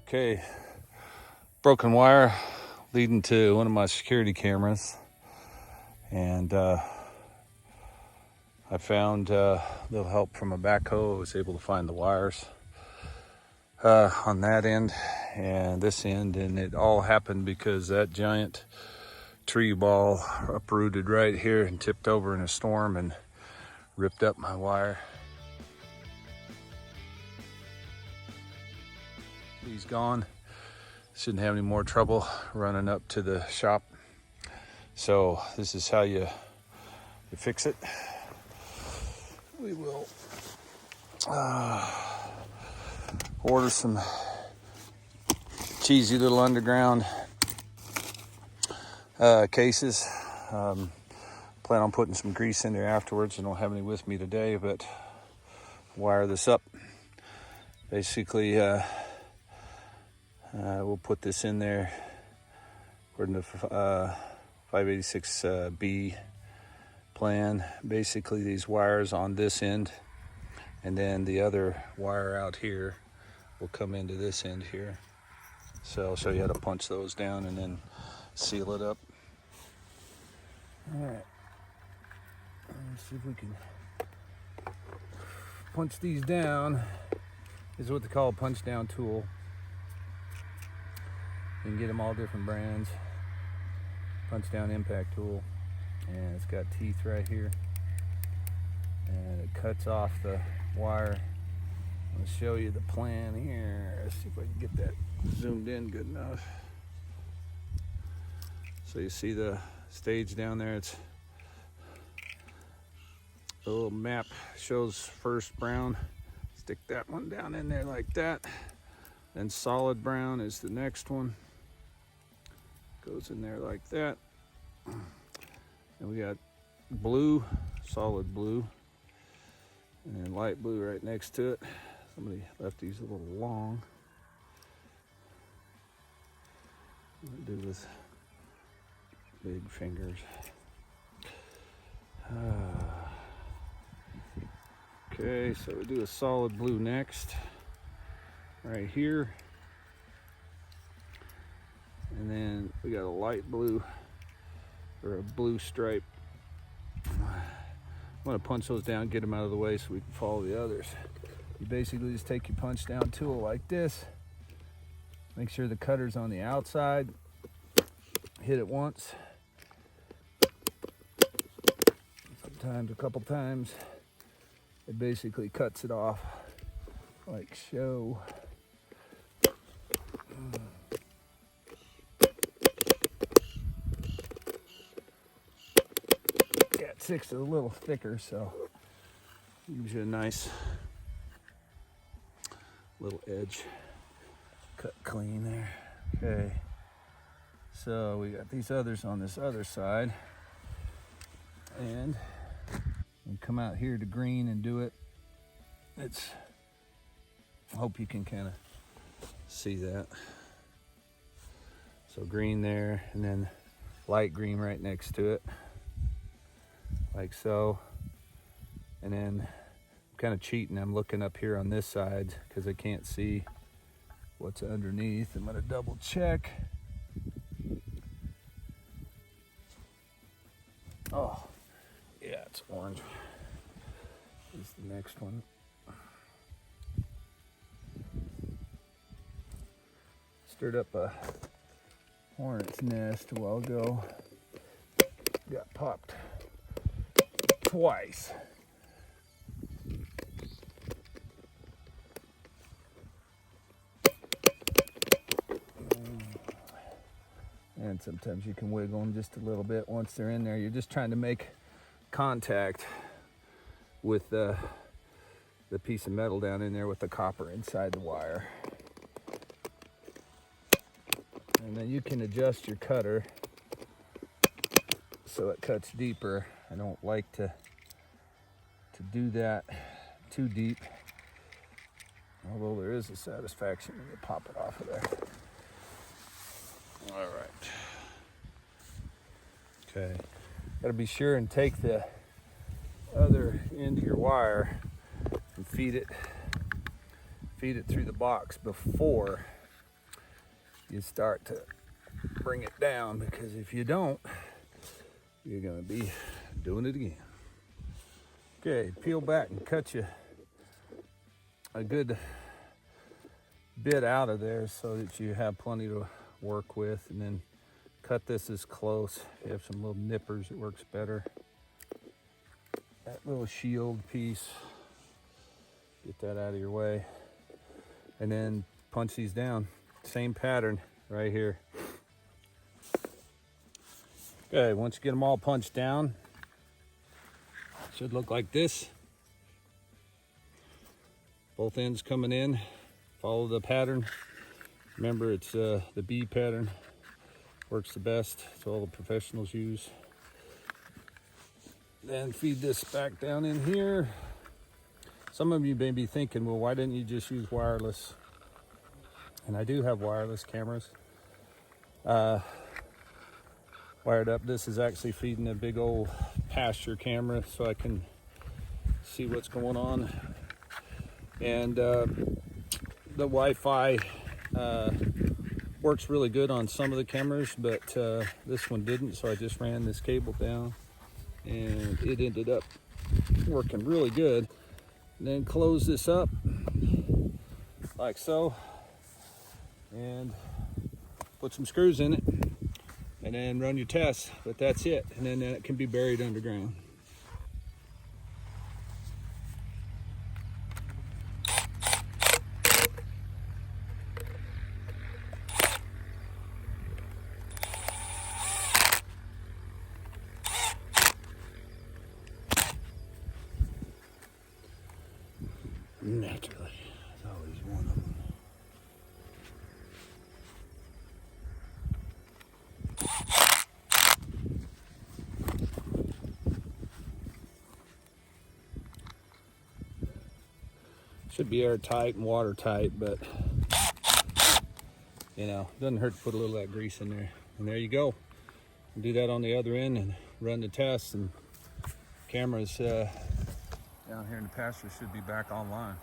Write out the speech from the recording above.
Okay, broken wire leading to one of my security cameras, and I found a little help from a backhoe. I was able to find the wires on that end and this end, and it all happened because that giant tree ball uprooted right here and tipped over in a storm and ripped up my wire. He's gone. Shouldn't have any more trouble running up to the shop. So this is how you fix it. We will order some cheesy little underground cases. Plan on putting some grease in there afterwards. I don't have any with me today, but wire this up. Basically, we'll put this in there according to 586B plan. Basically, these wires on this end, and then the other wire out here will come into this end here. So I'll show you how to punch those down and then seal it up. All right, let's see if we can punch these down. This is what they call a punch down tool. You can get them all different brands. Punch down impact tool, and it's got teeth right here, and it cuts off the wire. I'm going to show you the plan here. Let's see if I can get that zoomed in good enough. So you see the stage down there. It's a little map, shows first brown. Stick that one down in there like that. Then solid brown is the next one. Goes in there like that. And we got blue, solid blue, and then light blue right next to it. Somebody left these a little long. What do I do with big fingers? Okay, so we do a solid blue next, right here. And then we got a light blue, or a blue stripe. I'm gonna punch those down, get them out of the way so we can follow the others. You basically just take your punch down tool like this. Make sure the cutter's on the outside. Hit it once. Sometimes a couple times. It basically cuts it off like so. Six is a little thicker, so gives you a nice little edge. Cut clean there. Okay, so we got these others on this other side, and we come out here to green and do it. I hope you can kind of see that. So green there, and then light green right next to it, like so. And then I'm kind of cheating. I'm looking up here on this side because I can't see what's underneath. I'm gonna double check. Oh, yeah, it's orange. This is the next one. Stirred up a hornet's nest a while ago. Got popped twice. And sometimes you can wiggle them just a little bit once they're in there. You're just trying to make contact with the piece of metal down in there with the copper inside the wire. And then you can adjust your cutter so it cuts deeper. I don't like to do that too deep, although there is a satisfaction when you pop it off of there. All right. Okay. Got to be sure and take the other end of your wire and feed it through the box before you start to bring it down, because if you don't, you're gonna be doing it again. Okay, peel back and cut you a good bit out of there so that you have plenty to work with, and then cut this as close. If you have some little nippers, it works better. That little shield piece, get that out of your way, and then punch these down. Same pattern right here. Okay, once you get them all punched down, it should look like this. Both ends coming in. Follow the pattern. Remember, it's the B pattern. Works the best. It's all the professionals use. Then feed this back down in here. Some of you may be thinking, well, why didn't you just use wireless? And I do have wireless cameras wired up. This is actually feeding a big old pasture camera, so I can see what's going on. And the Wi-Fi works really good on some of the cameras, but this one didn't, so I just ran this cable down and it ended up working really good. And then close this up like so and put some screws in it, and then run your tests. But that's it, and then it can be buried underground. Naturally, there's always one of them. Should be airtight and watertight, but you know, doesn't hurt to put a little of that grease in there. And there you go. Do that on the other end and run the tests, and cameras down here in the pasture should be back online.